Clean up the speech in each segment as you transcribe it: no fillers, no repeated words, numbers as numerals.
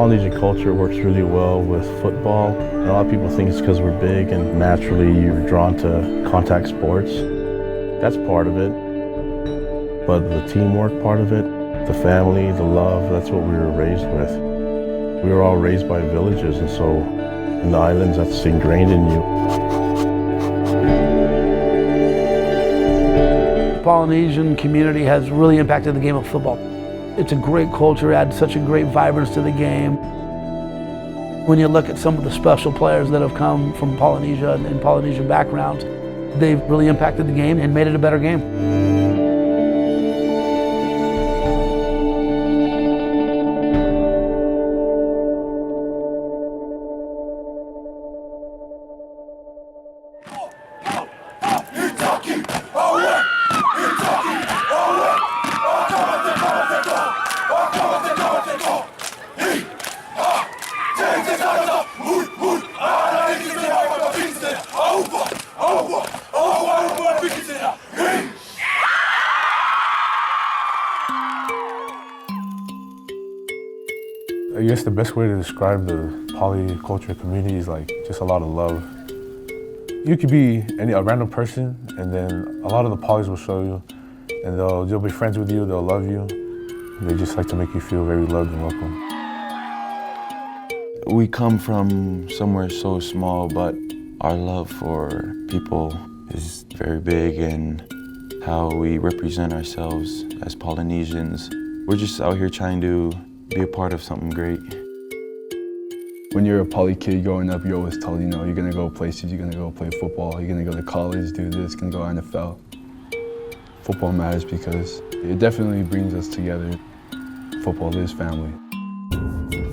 Polynesian culture works really well with football. And a lot of people think it's because we're big and naturally you're drawn to contact sports. That's part of it. But the teamwork part of it, the family, the love, that's what we were raised with. We were all raised by villages, and so in the islands, that's ingrained in you. The Polynesian community has really impacted the game of football. It's a great culture, adds such a great vibrance to the game. When you look at some of the special players that have come from Polynesia and Polynesian backgrounds, they've really impacted the game and made it a better game. I guess the best way to describe the polyculture community is like just a lot of love. You could be a random person, and then a lot of the polys will show you, and they'll be friends with you, they'll love you. They just like to make you feel very loved and welcome. We come from somewhere so small, but our love for people is very big, and how we represent ourselves as Polynesians. We're just out here trying to be a part of something great. When you're a poly kid growing up, you're always told, you're gonna go places, you're gonna go play football, you're gonna go to college, do this, gonna go NFL. Football matters because it definitely brings us together. Football is family.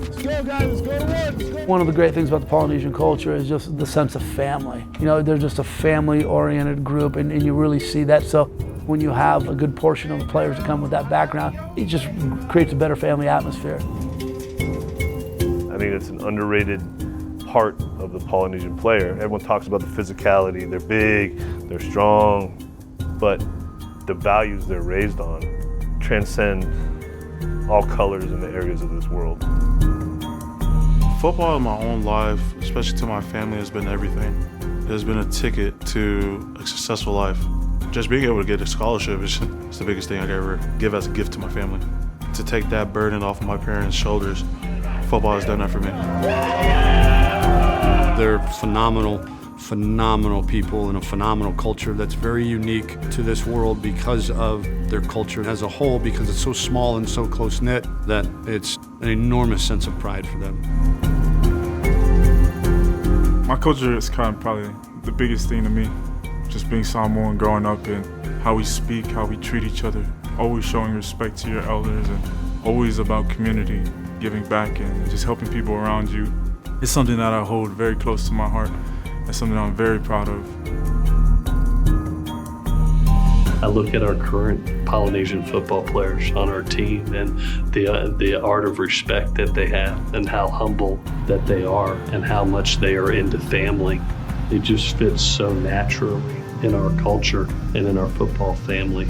Let's go, guys, let's go to work, let's go. One of the great things about the Polynesian culture is just the sense of family. They're just a family-oriented group, and you really see that. So when you have a good portion of the players that come with that background, it just creates a better family atmosphere. I think it's an underrated part of the Polynesian player. Everyone talks about the physicality. They're big, they're strong, but the values they're raised on transcend all colors and the areas of this world. Football in my own life, especially to my family, has been everything. It has been a ticket to a successful life. Just being able to get a scholarship is the biggest thing I could ever give as a gift to my family. To take that burden off of my parents' shoulders, football has done that for me. They're phenomenal people and a phenomenal culture that's very unique to this world because of their culture as a whole, because it's so small and so close-knit that it's an enormous sense of pride for them. My culture is kind of probably the biggest thing to me. Just being Samoan, growing up, and how we speak, how we treat each other, always showing respect to your elders, and always about community, giving back and just helping people around you. It's something that I hold very close to my heart. It's something I'm very proud of. I look at our current Polynesian football players on our team and the art of respect that they have, and how humble that they are, and how much they are into family. It just fits so naturally in our culture and in our football family.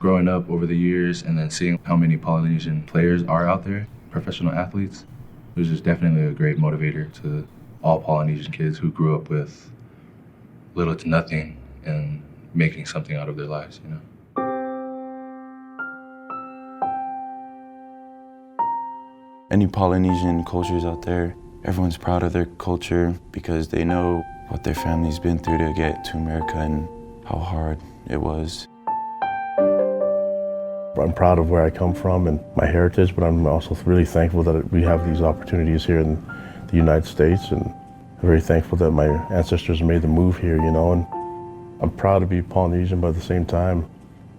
Growing up over the years and then seeing how many Polynesian players are out there, professional athletes, it was just definitely a great motivator to all Polynesian kids who grew up with little to nothing and making something out of their lives, Any Polynesian cultures out there, everyone's proud of their culture because they know what their family's been through to get to America and how hard it was. I'm proud of where I come from and my heritage, but I'm also really thankful that we have these opportunities here in the United States, and I'm very thankful that my ancestors made the move here, and I'm proud to be Polynesian, but at the same time,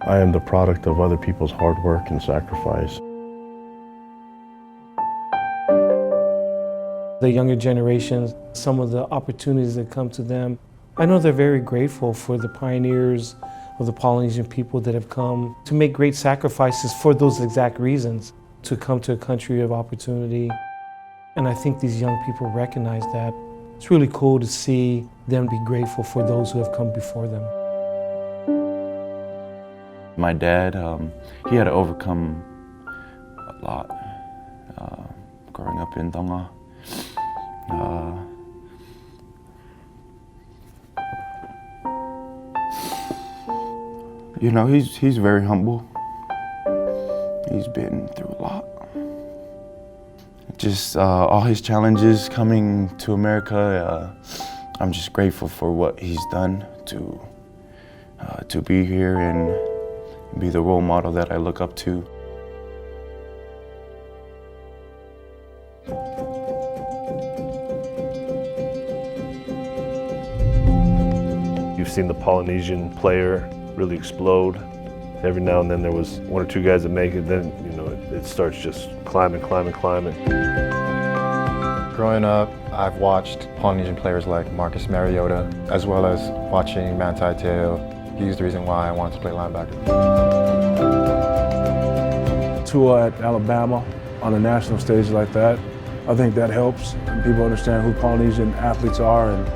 I am the product of other people's hard work and sacrifice. The younger generations, some of the opportunities that come to them, I know they're very grateful for the pioneers of the Polynesian people that have come to make great sacrifices for those exact reasons, to come to a country of opportunity. And I think these young people recognize that. It's really cool to see them be grateful for those who have come before them. My dad, he had to overcome a lot growing up in Tonga. You know, he's very humble. He's been through a lot. Just all his challenges coming to America, I'm just grateful for what he's done to be here and be the role model that I look up to. You've seen the Polynesian player really explode. Every now and then there was one or two guys that make it, then it starts just climbing. Growing up, I've watched Polynesian players like Marcus Mariota, as well as watching Manti Te'o. He's the reason why I wanted to play linebacker. Tour at Alabama on a national stage like that, I think that helps. And people understand who Polynesian athletes are and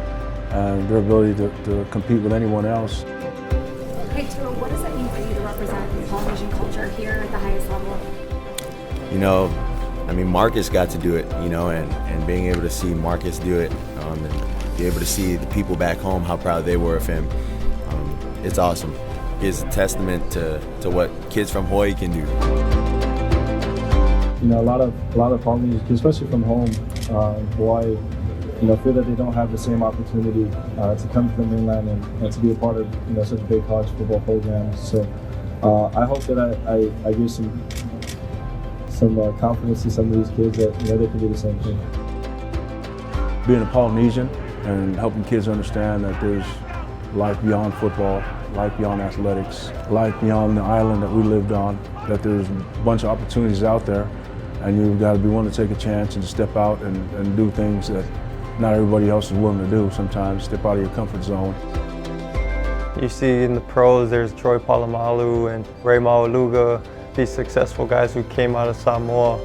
their ability to compete with anyone else. Hey, Tua, what does that mean for you to represent the Polynesian culture here at the highest level? Marcus got to do it, and being able to see Marcus do it, and be able to see the people back home, how proud they were of him, it's awesome. It's a testament to what kids from Hawaii can do. A lot of Polynesian kids, especially from home in Hawaii, feel that they don't have the same opportunity to come to the mainland and to be a part of such big college football programs. So I hope that I give some confidence to some of these kids that they can do the same thing. Being a Polynesian and helping kids understand that there's life beyond football, life beyond athletics, life beyond the island that we lived on, that there's a bunch of opportunities out there, and you've got to be willing to take a chance and step out and do things that not everybody else is willing to do sometimes, step out of your comfort zone. You see in the pros, there's Troy Polamalu and Ray Maualuga, these successful guys who came out of Samoa.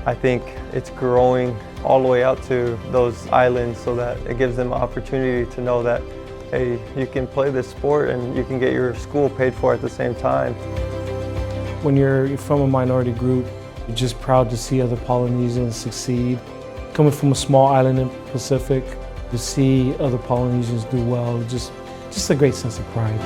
I think it's growing all the way out to those islands so that it gives them an opportunity to know that, hey, you can play this sport and you can get your school paid for at the same time. When you're from a minority group, you're just proud to see other Polynesians succeed. Coming from a small island in the Pacific, to see other Polynesians do well, just a great sense of pride.